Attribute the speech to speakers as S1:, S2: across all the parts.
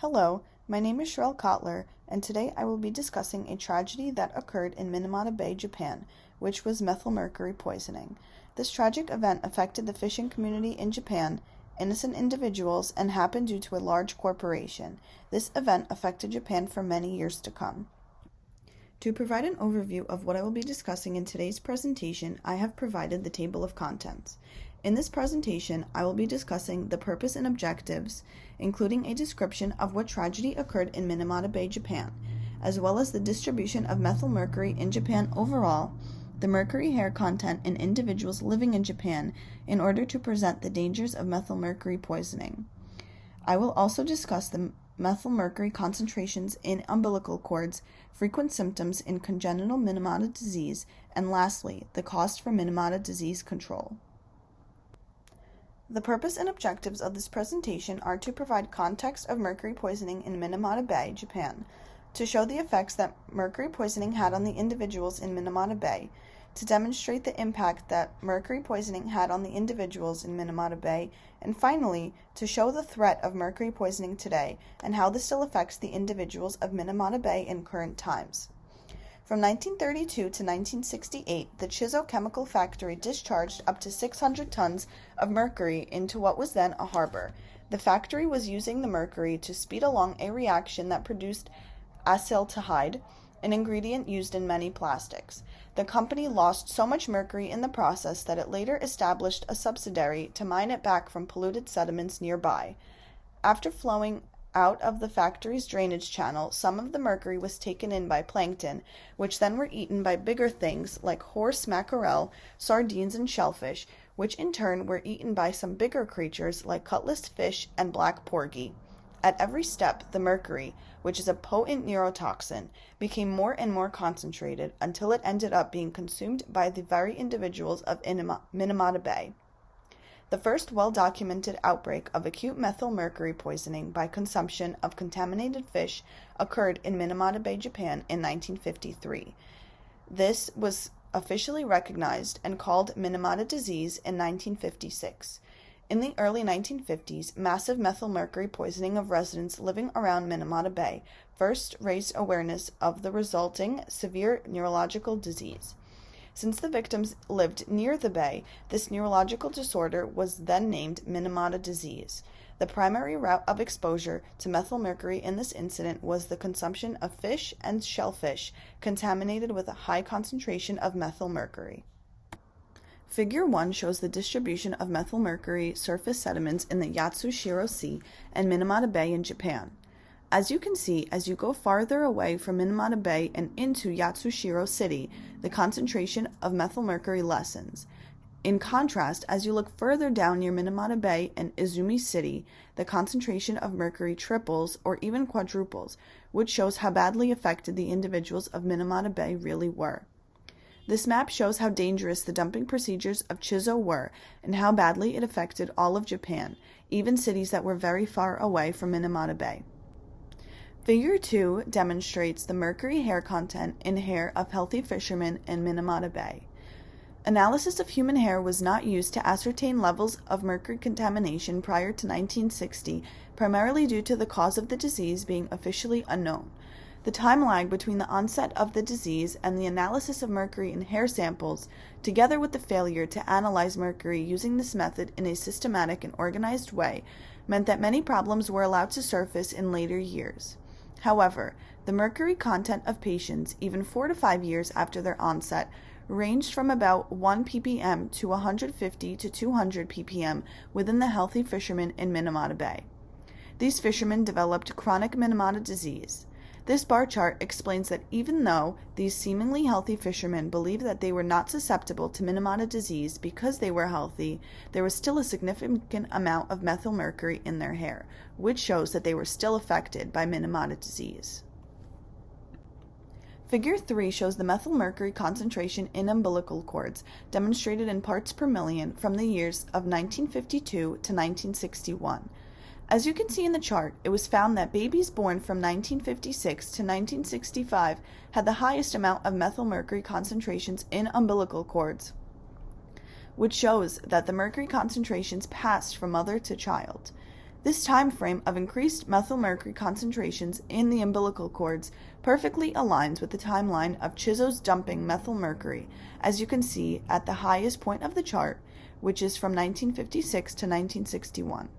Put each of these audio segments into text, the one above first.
S1: Hello, my name is Sherelle Kotler, and today I will be discussing a tragedy that occurred in Minamata Bay, Japan, which was methylmercury poisoning. This tragic event affected the fishing community in Japan, innocent individuals, and happened due to a large corporation. This event affected Japan for many years to come. To provide an overview of what I will be discussing in today's presentation, I have provided the table of contents. In this presentation, I will be discussing the purpose and objectives, including a description of what tragedy occurred in Minamata Bay, Japan, as well as the distribution of methylmercury in Japan overall, the mercury hair content in individuals living in Japan in order to present the dangers of methylmercury poisoning. I will also discuss the methylmercury concentrations in umbilical cords, frequent symptoms in congenital Minamata disease, and lastly, the cost for Minamata disease control. The purpose and objectives of this presentation are to provide context of mercury poisoning in Minamata Bay, Japan, to show the effects that mercury poisoning had on the individuals in Minamata Bay, to demonstrate the impact that mercury poisoning had on the individuals in Minamata Bay, and finally, to show the threat of mercury poisoning today and how this still affects the individuals of Minamata Bay in current times. From 1932 to 1968, the Chizo chemical factory discharged up to 600 tons of mercury into what was then a harbor. The factory was using the mercury to speed along a reaction that produced acetaldehyde, an ingredient used in many plastics. The company lost so much mercury in the process that it later established a subsidiary to mine it back from polluted sediments nearby. After flowing out of the factory's drainage channel, some of the mercury was taken in by plankton, which then were eaten by bigger things like horse mackerel, sardines, and shellfish, which in turn were eaten by some bigger creatures like cutlass fish and black porgy. At every step, the mercury, which is a potent neurotoxin, became more and more concentrated until it ended up being consumed by the very individuals of Minamata Bay. The first well-documented outbreak of acute methylmercury poisoning by consumption of contaminated fish occurred in Minamata Bay, Japan in 1953. This was officially recognized and called Minamata disease in 1956. In the early 1950s, massive methylmercury poisoning of residents living around Minamata Bay first raised awareness of the resulting severe neurological disease. Since the victims lived near the bay, this neurological disorder was then named Minamata disease. The primary route of exposure to methylmercury in this incident was the consumption of fish and shellfish contaminated with a high concentration of methylmercury. Figure 1 shows the distribution of methylmercury surface sediments in the Yatsushiro Sea and Minamata Bay in Japan. As you can see, as you go farther away from Minamata Bay and into Yatsushiro City, the concentration of methylmercury lessens. In contrast, as you look further down near Minamata Bay and Izumi City, the concentration of mercury triples or even quadruples, which shows how badly affected the individuals of Minamata Bay really were. This map shows how dangerous the dumping procedures of Chizo were and how badly it affected all of Japan, even cities that were very far away from Minamata Bay. Figure 2 demonstrates the mercury hair content in hair of healthy fishermen in Minamata Bay. Analysis of human hair was not used to ascertain levels of mercury contamination prior to 1960, primarily due to the cause of the disease being officially unknown. The time lag between the onset of the disease and the analysis of mercury in hair samples, together with the failure to analyze mercury using this method in a systematic and organized way, meant that many problems were allowed to surface in later years. However, the mercury content of patients, even 4 to 5 years after their onset, ranged from about 1 ppm to 150 to 200 ppm within the healthy fishermen in Minamata Bay. These fishermen developed chronic Minamata disease. This bar chart explains that even though these seemingly healthy fishermen believed that they were not susceptible to Minamata disease because they were healthy, there was still a significant amount of methylmercury in their hair, which shows that they were still affected by Minamata disease. Figure 3 shows the methylmercury concentration in umbilical cords, demonstrated in parts per million from the years of 1952 to 1961. As you can see in the chart, it was found that babies born from 1956 to 1965 had the highest amount of methylmercury concentrations in umbilical cords, which shows that the mercury concentrations passed from mother to child. This time frame of increased methylmercury concentrations in the umbilical cords perfectly aligns with the timeline of Chiso's dumping methylmercury, as you can see at the highest point of the chart, which is from 1956 to 1961.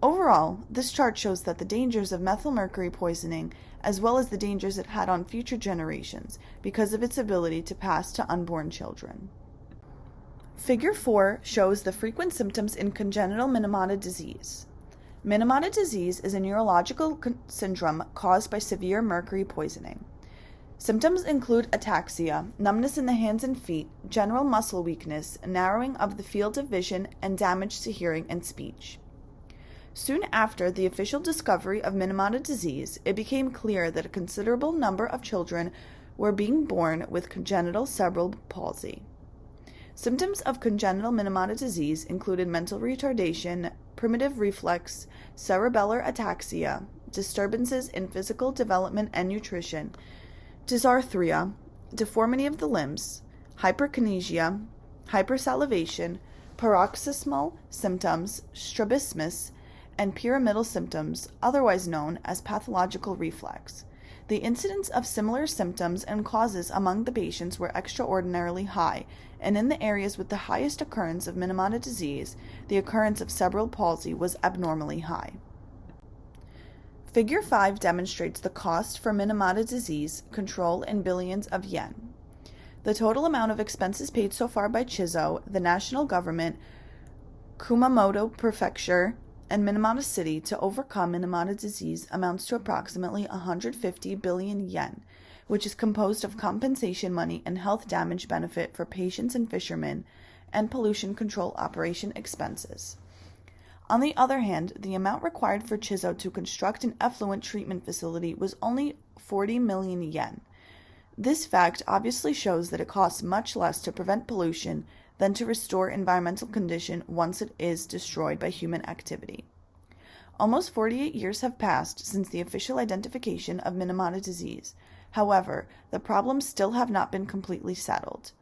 S1: Overall, this chart shows that the dangers of methylmercury poisoning, as well as the dangers it had on future generations because of its ability to pass to unborn children. Figure 4 shows the frequent symptoms in congenital Minamata disease. Minamata disease is a neurological syndrome caused by severe mercury poisoning. Symptoms include ataxia, numbness in the hands and feet, general muscle weakness, narrowing of the field of vision, and damage to hearing and speech. Soon after the official discovery of Minamata disease, it became clear that a considerable number of children were being born with congenital cerebral palsy. Symptoms of congenital Minamata disease included mental retardation, primitive reflex, cerebellar ataxia, disturbances in physical development and nutrition, dysarthria, deformity of the limbs, hyperkinesia, hypersalivation, paroxysmal symptoms, strabismus, and pyramidal symptoms, otherwise known as pathological reflex. The incidence of similar symptoms and causes among the patients were extraordinarily high, and in the areas with the highest occurrence of Minamata disease, the occurrence of cerebral palsy was abnormally high. Figure 5 demonstrates the cost for Minamata disease control in billions of yen. The total amount of expenses paid so far by Chiso, the national government, Kumamoto Prefecture, and Minamata City to overcome Minamata disease amounts to approximately 150 billion yen, which is composed of compensation money and health damage benefit for patients and fishermen, and pollution control operation expenses. On the other hand, the amount required for Chiso to construct an effluent treatment facility was only 40 million yen. This fact obviously shows that it costs much less to prevent pollution than to restore environmental condition once it is destroyed by human activity. Almost 48 years have passed since the official identification of Minamata disease. However, the problems still have not been completely settled.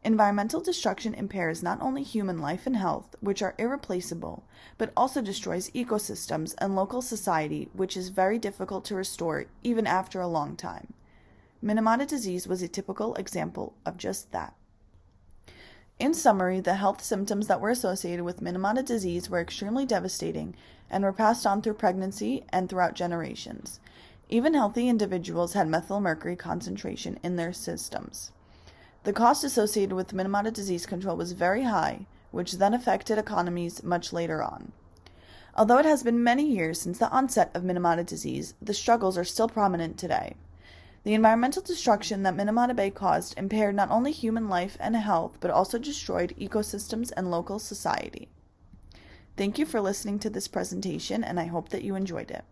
S1: Environmental destruction impairs not only human life and health, which are irreplaceable, but also destroys ecosystems and local society, which is very difficult to restore even after a long time. Minamata disease was a typical example of just that. In summary, the health symptoms that were associated with Minamata disease were extremely devastating and were passed on through pregnancy and throughout generations. Even healthy individuals had methylmercury concentration in their systems. The cost associated with Minamata disease control was very high, which then affected economies much later on. Although it has been many years since the onset of Minamata disease, the struggles are still prominent today. The environmental destruction that Minamata Bay caused impaired not only human life and health, but also destroyed ecosystems and local society. Thank you for listening to this presentation, and I hope that you enjoyed it.